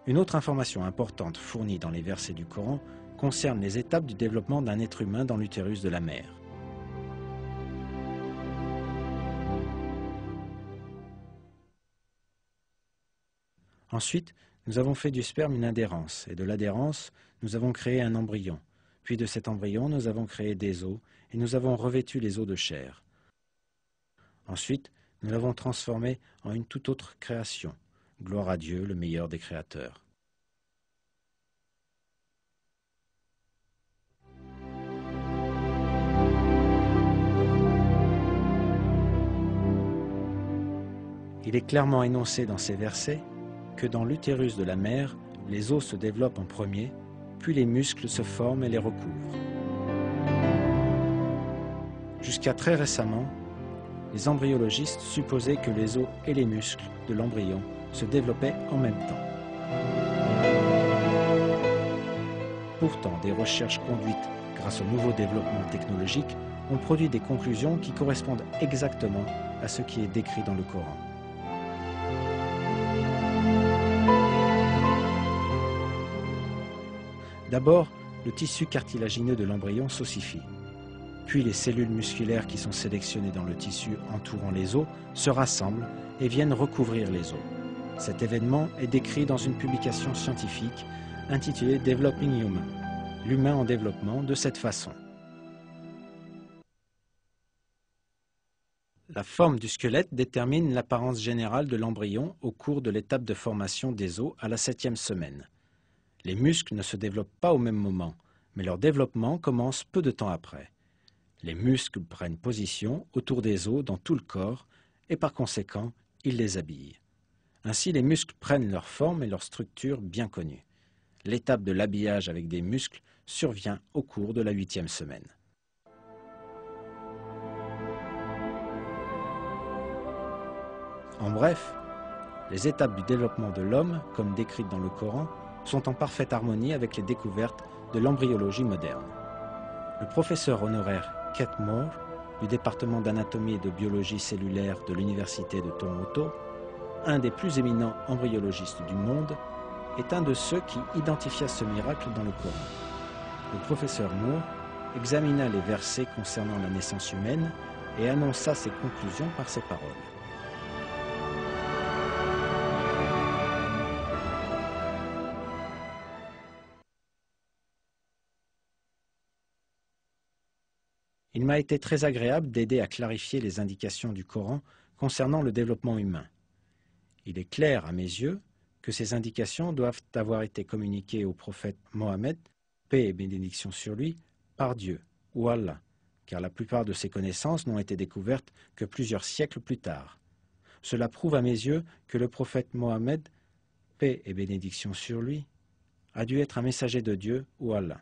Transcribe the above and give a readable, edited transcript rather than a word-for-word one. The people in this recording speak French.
Une autre information importante fournie dans les versets du Coran concerne les étapes du développement d'un être humain dans l'utérus de la mère. Ensuite, nous avons fait du sperme une adhérence, et de l'adhérence, nous avons créé un embryon. Puis de cet embryon, nous avons créé des os, et nous avons revêtu les os de chair. Ensuite, nous l'avons transformé en une toute autre création. Gloire à Dieu, le meilleur des créateurs. Il est clairement énoncé dans ces versets que dans l'utérus de la mère, les os se développent en premier, puis les muscles se forment et les recouvrent. Jusqu'à très récemment, les embryologistes supposaient que les os et les muscles de l'embryon se développaient en même temps. Pourtant, des recherches conduites grâce au nouveau développement technologique ont produit des conclusions qui correspondent exactement à ce qui est décrit dans le Coran. D'abord, le tissu cartilagineux de l'embryon s'ossifie. Puis les cellules musculaires qui sont sélectionnées dans le tissu entourant les os se rassemblent et viennent recouvrir les os. Cet événement est décrit dans une publication scientifique intitulée Developing Human, l'humain en développement, de cette façon. La forme du squelette détermine l'apparence générale de l'embryon au cours de l'étape de formation des os à la 7e semaine. Les muscles ne se développent pas au même moment, mais leur développement commence peu de temps après. Les muscles prennent position autour des os dans tout le corps et par conséquent, ils les habillent. Ainsi, les muscles prennent leur forme et leur structure bien connues. L'étape de l'habillage avec des muscles survient au cours de la 8e semaine. En bref, les étapes du développement de l'homme, comme décrites dans le Coran, sont en parfaite harmonie avec les découvertes de l'embryologie moderne. Le professeur honoraire Kate Moore, du département d'anatomie et de biologie cellulaire de l'Université de Toronto, un des plus éminents embryologistes du monde, est un de ceux qui identifia ce miracle dans le Coran. Le professeur Moore examina les versets concernant la naissance humaine et annonça ses conclusions par ces paroles. Il m'a été très agréable d'aider à clarifier les indications du Coran concernant le développement humain. Il est clair à mes yeux que ces indications doivent avoir été communiquées au prophète Mohammed, paix et bénédiction sur lui, par Dieu ou Allah, car la plupart de ces connaissances n'ont été découvertes que plusieurs siècles plus tard. Cela prouve à mes yeux que le prophète Mohammed, paix et bénédiction sur lui, a dû être un messager de Dieu ou Allah.